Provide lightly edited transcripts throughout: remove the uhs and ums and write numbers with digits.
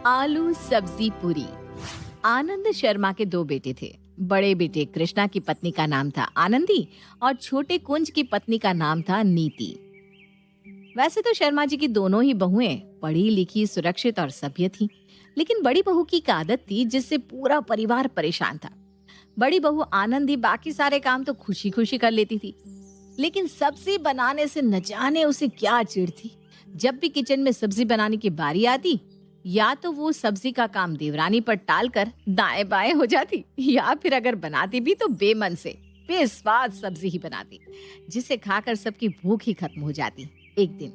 आलू सब्जी पूरी। आनंद शर्मा के दो बेटे थे। बड़े बेटे कृष्णा की पत्नी का नाम था आनंदी और छोटे कुंज की पत्नी का नाम था नीति। वैसे तो शर्मा जी की दोनों ही बहुएं पढ़ी लिखी, सुरक्षित और सभ्य थीं, लेकिन बड़ी बहू की एक आदत थी जिससे पूरा परिवार परेशान था। बड़ी बहू आनंदी बाकी सारे काम तो खुशी खुशी कर लेती थी, लेकिन सब्जी बनाने से न जाने उसे क्या चिढ़ थी। जब भी किचन में सब्जी बनाने की बारी आती, या तो वो सब्जी का काम देवरानी पर टालकर दाएं बाएं हो जाती, या फिर अगर बनाती भी तो बेमन से बेस्वाद सब्जी ही बनाती, जिसे खाकर सबकी भूख ही खत्म हो जाती। एक दिन,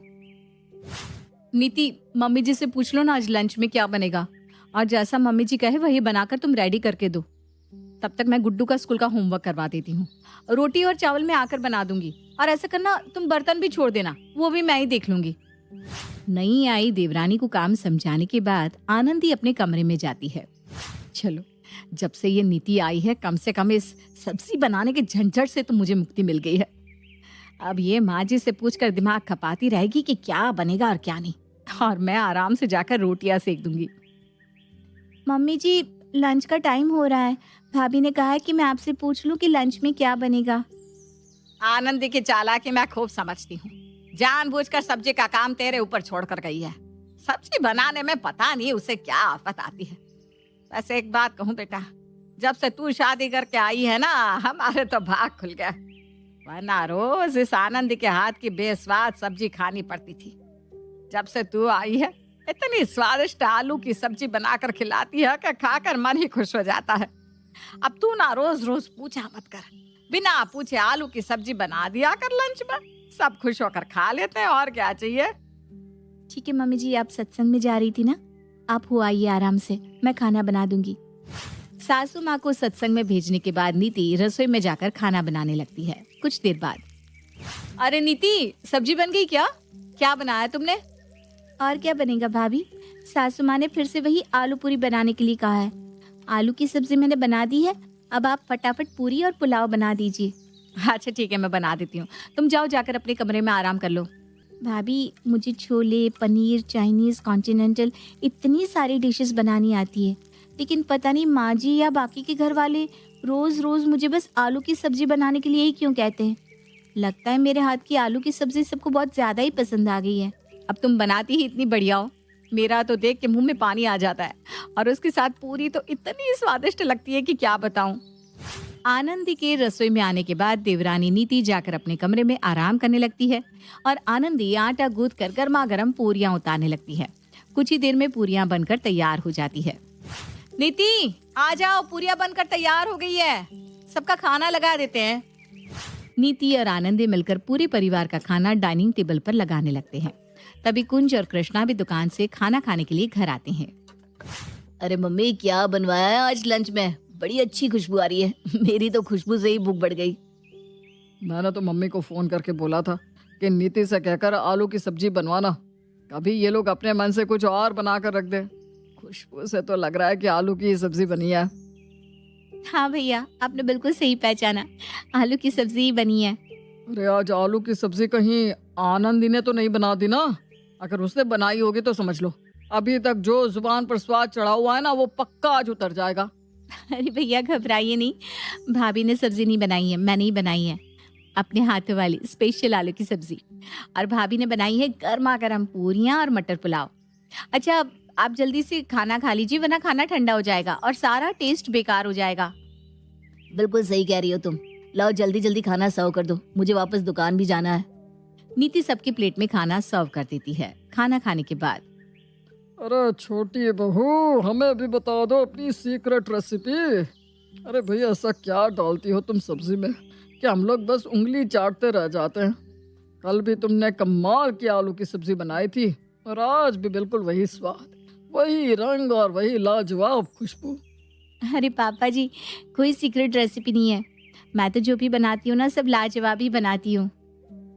नीति, मम्मी जी से पूछ लो ना आज लंच में क्या बनेगा, और जैसा मम्मी जी कहे वही बनाकर तुम रेडी करके दो। तब तक मैं गुड्डू का स्कूल का होमवर्क करवा देती हूँ। रोटी और चावल मैं आकर बना दूंगी, और ऐसा करना तुम बर्तन भी छोड़ देना, वो भी मैं ही देख लूंगी। नई आई देवरानी को काम समझाने के बाद आनंदी अपने कमरे में जाती है। चलो, जब से ये नीति आई है कम से कम इस सब्जी बनाने के झंझट से तो मुझे मुक्ति मिल गई है। अब ये माँ जी से पूछकर दिमाग खपाती रहेगी कि क्या बनेगा और क्या नहीं, और मैं आराम से जाकर रोटियां सेक दूंगी। मम्मी जी, लंच का टाइम हो रहा है। भाभी ने कहा है कि मैं आपसे पूछ लूं कि लंच में क्या बनेगा। आनंदी की चालाकी मैं खूब समझती हूँ। जानबूझकर सब्जी का काम तेरे ऊपर छोड़कर गई है। सब्जी बनाने में पता नहीं उसे क्या आफत आती है। वैसे एक बात कहूँ बेटा, जब से तू शादी करके आई है ना, हमारे तो भाग खुल गया, वरना रोज इस आनंदी के हाथ की बेस्वाद सब्जी खानी पड़ती थी। जब से तू आई है इतनी स्वादिष्ट आलू की सब्जी बनाकर खिलाती है कि खाकर मन ही खुश हो जाता है। अब तू ना रोज रोज पूछा मत कर, बिना पूछे आलू की सब्जी बना दिया कर लंच में, सब खुश होकर खा लेते हैं, और क्या चाहिए। ठीक है मम्मी जी, आप सत्संग में जा रही थी ना, आप हो आइए आराम से, मैं खाना बना दूंगी। सासू माँ को सत्संग में भेजने के बाद नीति रसोई में जाकर खाना बनाने लगती है। कुछ देर बाद, अरे नीति, सब्जी बन गई क्या? क्या बनाया तुमने? और क्या बनेगा भाभी, सासू माँ ने फिर से वही आलू पूरी बनाने के लिए कहा है। आलू की सब्जी मैंने बना दी है, अब आप फटाफट पूरी और पुलाव बना दीजिए। अच्छा ठीक है, मैं बना देती हूँ, तुम जाओ जाकर अपने कमरे में आराम कर लो। भाभी, मुझे छोले, पनीर, चाइनीज, कॉन्टिनेंटल इतनी सारी डिशेस बनानी आती है, लेकिन पता नहीं माँ जी या बाकी के घर वाले रोज रोज मुझे बस आलू की सब्जी बनाने के लिए ही क्यों कहते हैं। लगता है मेरे हाथ की आलू की सब्जी सबको बहुत ज्यादा ही पसंद आ गई है। अब तुम बनाती ही इतनी बढ़िया हो, मेरा तो देख के मुंह में पानी आ जाता है, और उसके साथ पूरी तो इतनी स्वादिष्ट लगती है कि क्या बताऊं। आनंदी के रसोई में आने के बाद देवरानी नीति जाकर अपने कमरे में आराम करने लगती है, और आनंदी आटा गूंथ कर गर्मा गर्म पूरियां उतारने लगती है। कुछ ही देर में पूरियां बनकर तैयार हो जाती है। नीति, आ जाओ, पूरियां बनकर तैयार हो गई है, सबका खाना लगा देते हैं। नीति और आनंदी मिलकर पूरे परिवार का खाना डाइनिंग टेबल पर लगाने लगते हैं। तभी कुंज और कृष्णा भी दुकान से खाना खाने के लिए घर आते हैं। अरे मम्मी, क्या बनवाया है आज लंच में? बड़ी अच्छी खुशबू आ रही है। मेरी तो खुशबू से ही भूख बढ़ गई। मैंने तो मम्मी को फोन करके बोला था कि नीति से कहकर आलू की सब्जी बनवाना, कभी ये लोग अपने मन से कुछ और बना कर रख दे। खुशबू से तो लग रहा है कि आलू की सब्जी बनी है। हाँ भैया, आपने बिल्कुल सही पहचाना, आलू की सब्जी ही बनी है। अरे आज आलू की सब्जी कहीं आनंदी ने तो नहीं बना दी ना? अगर उसने बनाई होगी तो समझ लो अभी तक जो जुबान पर स्वाद चढ़ा हुआ है ना, वो पक्का आज उतर जाएगा। अरे भैया घबराइए नहीं, भाभी ने सब्जी नहीं बनाई है, मैंने ही बनाई है, अपने हाथों वाली स्पेशल आलू की सब्जी। और भाभी ने बनाई है गर्मा गर्म पूरियां और मटर पुलाव। अच्छा, आप जल्दी से खाना खा लीजिए, वरना खाना ठंडा हो जाएगा और सारा टेस्ट बेकार हो जाएगा। बिल्कुल सही कह रही हो तुम। लाओ जल्दी जल्दी खाना सर्व कर दो, मुझे वापस दुकान भी जाना है। नीति सबकी प्लेट में खाना सर्व कर देती है। खाना खाने के बाद, अरे छोटी बहू, हमें भी बता दो अपनी सीक्रेट रेसिपी। अरे भैया, ऐसा क्या डालती हो तुम सब्जी में कि हम लोग बस उंगली चाटते रह जाते हैं? कल भी तुमने कमाल की आलू की सब्जी बनाई थी, और आज भी बिल्कुल वही स्वाद, वही रंग और वही लाजवाब खुशबू। अरे पापा जी, कोई सीक्रेट रेसिपी नहीं है, मैं तो जो भी बनाती हूँ ना सब लाजवाब ही बनाती हूँ।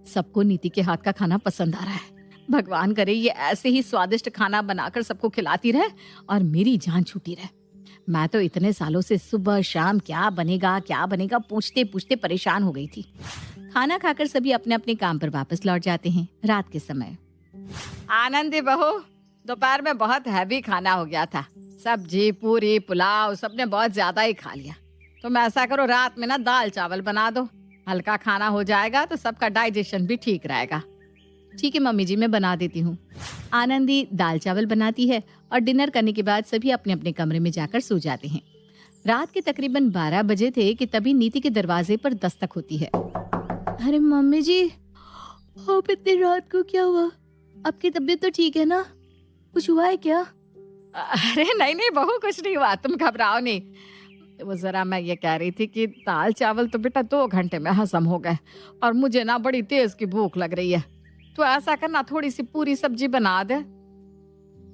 सबको नीति के हाथ का खाना पसंद आ रहा है। भगवान करे ये ऐसे ही स्वादिष्ट खाना बनाकर सबको खिलाती रहे और मेरी जान छूटी रहे। मैं तो इतने सालों से सुबह शाम क्या बनेगा पूछते पूछते परेशान हो गई थी। खाना खाकर सभी अपने अपने काम पर वापस लौट जाते हैं। रात के समय, आनंदी बहू, दोपहर में बहुत हैवी खाना हो गया था। सब्जी, पूरी, पुलाव सबने बहुत ज्यादा ही खा लिया। तुम ऐसा करो, रात में ना दाल चावल बना दो। हल्का खाना हो जाएगा तो सबका डाइजेशन भी ठीक रहेगा। ठीक है मम्मी जी, मैं बना देती हूँ। आनंदी दाल चावल बनाती है और डिनर करने के बाद सभी अपने अपने कमरे में जाकर सो जाते हैं। रात के तकरीबन 12 बजे थे कि तभी नीति के दरवाजे पर दस्तक होती है। अरे मम्मी जी, अब इतनी रात को क्या हुआ? आपकी तबीयत तो ठीक है ना? कुछ हुआ है क्या? अरे नहीं नहीं बहू, कुछ नहीं हुआ, तुम घबराओ नहीं। वो जरा मैं ये कह रही थी कि दाल चावल तो बेटा 2 घंटे में हजम हो गए और मुझे ना बड़ी तेज की भूख लग रही है। तो ऐसा करना, थोड़ी सी पूरी सब्जी बना दे।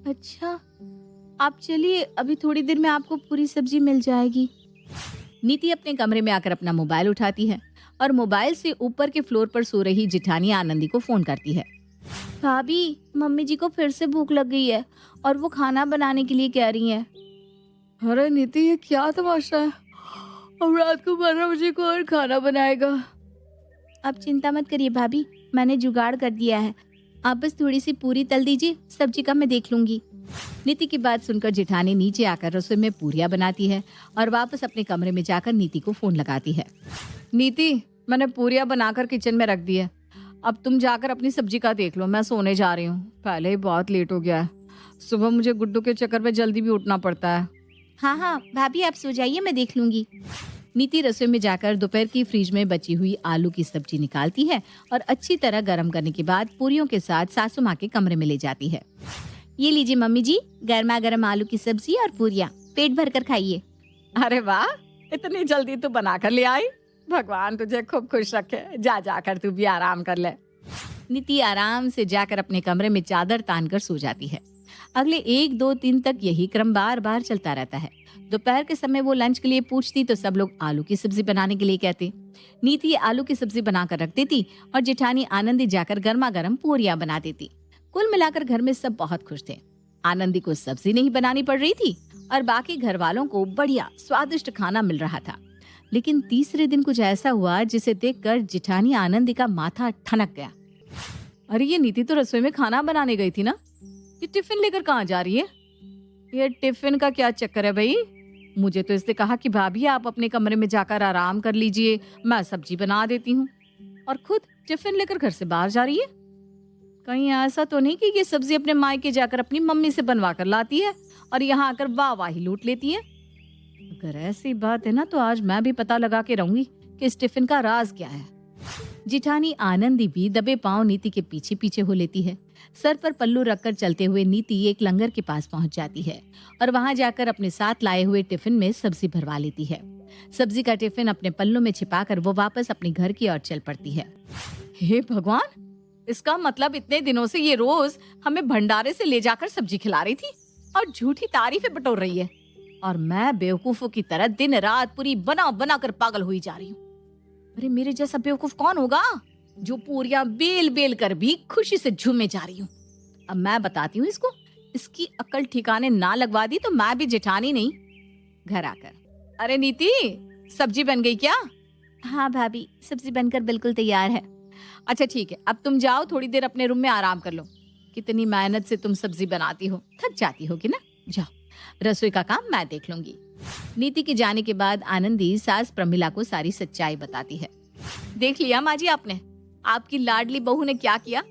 अच्छा, आप चलिए, अभी थोड़ी देर में आपको पूरी सब्जी मिल जाएगी। नीति अपने कमरे में आकर अपना मोबाइल उठाती है और मोबाइल से ऊपर के फ्लोर पर सो रही जिठानी आनंदी को फोन करती है। भाभी, मम्मी जी को फिर से भूख लग गई है और वो खाना बनाने के लिए कह रही हैं। अरे नीति, ये क्या तमाशा है? अब रात को 12 बजे को और खाना बनाएगा? आप चिंता मत करिए भाभी, मैंने जुगाड़ कर दिया है। आप बस थोड़ी सी पूरी तल दीजिए, सब्जी का मैं देख लूंगी। नीति की बात सुनकर जिठानी नीचे आकर रसोई में पूरियां बनाती है और वापस अपने कमरे में जाकर नीति को फोन लगाती है। नीति, मैंने पूरियां बनाकर किचन में रख दी है। अब तुम जाकर अपनी सब्जी का देख लो, मैं सोने जा रही हूँ। पहले ही बहुत लेट हो गया है। सुबह मुझे गुड्डू के चक्कर में जल्दी भी उठना पड़ता है। हाँ हाँ भाभी, आप सो जाइए, मैं देख लूंगी। नीति रसोई में जाकर दोपहर की फ्रिज में बची हुई आलू की सब्जी निकालती है और अच्छी तरह गर्म करने के बाद पूरियों के साथ सासू माँ के कमरे में ले जाती है। ये लीजिए मम्मी जी, गर्मा गर्म आलू की सब्जी और पूरियाँ, पेट भर कर खाइए। अरे वाह, इतनी जल्दी तू बना कर ले आई। भगवान तुझे खूब खुश रखे। जा जाकर तू भी आराम कर ले। नीति आराम से जाकर अपने कमरे में चादर तानकर सो जाती है। अगले 1-2 दिन तक यही क्रम बार बार चलता रहता है। दोपहर के समय वो लंच के लिए पूछती तो सब लोग आलू की सब्जी बनाने के लिए कहते। नीति आलू की सब्जी बनाकर रख देती और जेठानी आनंदी जाकर गर्मा गर्म पूरियां बना देती। कुल मिलाकर घर में सब बहुत खुश थे। आनंदी को सब्जी नहीं बनानी पड़ रही थी और बाकी घर वालों को बढ़िया स्वादिष्ट खाना मिल रहा था। लेकिन तीसरे दिन कुछ ऐसा हुआ जिसे देखकर जेठानी आनंदी का माथा ठनक गया। अरे ये नीति तो रसोई में खाना बनाने गई थी ना, ये टिफिन लेकर कहाँ जा रही है? ये टिफिन का क्या चक्कर है भाई? मुझे तो इसने कहा कि भाभी आप अपने कमरे में जाकर आराम कर लीजिए, मैं सब्जी बना देती हूँ, और खुद टिफिन लेकर घर से बाहर जा रही है। कहीं ऐसा तो नहीं कि ये सब्जी अपने मायके जाकर अपनी मम्मी से बनवा कर लाती है और यहाँ आकर वाह-वाही लूट लेती है? अगर ऐसी बात है ना तो आज मैं भी पता लगा के रहूंगी कि इस टिफिन का राज क्या है। जिठानी आनंदी भी दबे पांव नीति के पीछे पीछे हो लेती है। सर पर पल्लू रखकर चलते हुए नीति एक लंगर के पास पहुंच जाती है और वहां जाकर अपने साथ लाए हुए टिफिन में सब्जी भरवा लेती है। सब्जी का टिफिन अपने पल्लू में छिपाकर वो वापस अपने घर की ओर चल पड़ती है। हे भगवान, इसका मतलब इतने दिनों से ये रोज हमें भंडारे से ले जाकर सब्जी खिला रही थी और झूठी तारीफें बटोर रही है, और मैं बेवकूफों की तरह दिन रात पूरी बना बना कर पागल हुई जा रही हूँ। अरे मेरे जैसा बेवकूफ कौन होगा जो पूरियां बेल बेल कर भी खुशी से झूमे जा रही हूँ। अब मैं बताती हूँ इसको, इसकी अक्ल ठिकाने ना लगवा दी तो मैं भी जेठानी नहीं। घर आकर, अरे नीति, सब्जी बन गई क्या? हाँ भाभी, सब्जी बनकर बिल्कुल तैयार है। अच्छा ठीक है, अब तुम जाओ, थोड़ी देर अपने रूम में आराम कर लो। कितनी मेहनत से तुम सब्जी बनाती हो, थक जाती होगी ना। जाओ, रसोई का काम मैं देख लूंगी। नीति के जाने के बाद आनंदी सास प्रमिला को सारी सच्चाई बताती है। देख लिया माँ जी आपने, आपकी लाडली बहू ने क्या किया।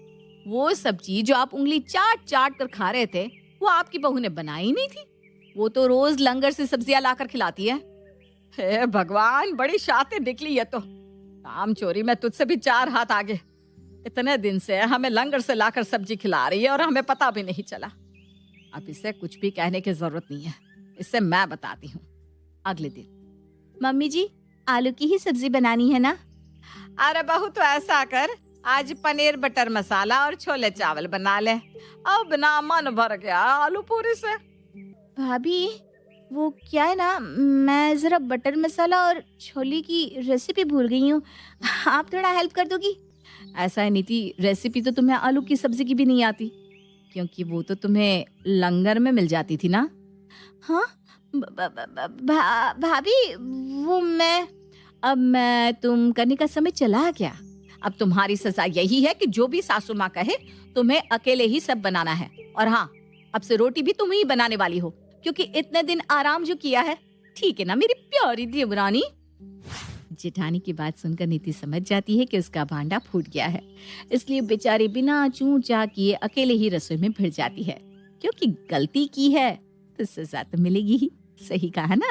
वो सब्जी जो आप उंगली चाट चाट कर खा रहे थे वो आपकी बहू ने बनाई नहीं थी। वो तो रोज लंगर से सब्जियां लाकर खिलाती है। हे भगवान, बड़ी शातिर निकली है तो। काम चोरी में तुझसे भी 4 हाथ आगे। इतने दिन से हमें लंगर से लाकर सब्जी खिला रही है और हमें पता भी नहीं चला। अब इसे कुछ भी कहने की जरूरत नहीं है, इससे मैं बताती हूँ। अगले दिन, मम्मी जी, आलू की ही सब्जी बनानी है ना? अरे बहू, तो ऐसा कर, आज पनीर बटर मसाला और छोले चावल बना ले। अब ना मन भर गया आलू पूरी से। भाभी, वो क्या है ना, मैं जरा बटर मसाला और छोले की रेसिपी भूल गई हूँ, आप थोड़ा हेल्प कर दोगी? ऐसा है नीति, रेसिपी तो तुम्हें आलू की सब्जी की भी नहीं आती, क्योंकि वो तो तुम्हें लंगर में मिल जाती थी ना। हाँ भाभी, वो मैं तुम करने का समय चला है क्या? अब तुम्हारी सजा यही है कि जो भी सासू माँ कहे तुम्हें अकेले ही सब बनाना है। और हाँ, अब से रोटी भी तुम ही बनाने वाली हो, क्योंकि इतने दिन आराम जो किया है। ठीक है ना मेरी प्यारी देवरानी? जेठानी की बात सुनकर नीति समझ जाती है कि उसका भांडा फूट गया है, इसलिए बेचारी बिना चूं चा किए अकेले ही रसोई में भिड़ जाती है, क्योंकि गलती की है तो सजा तो मिलेगी ही। सही कहा ना?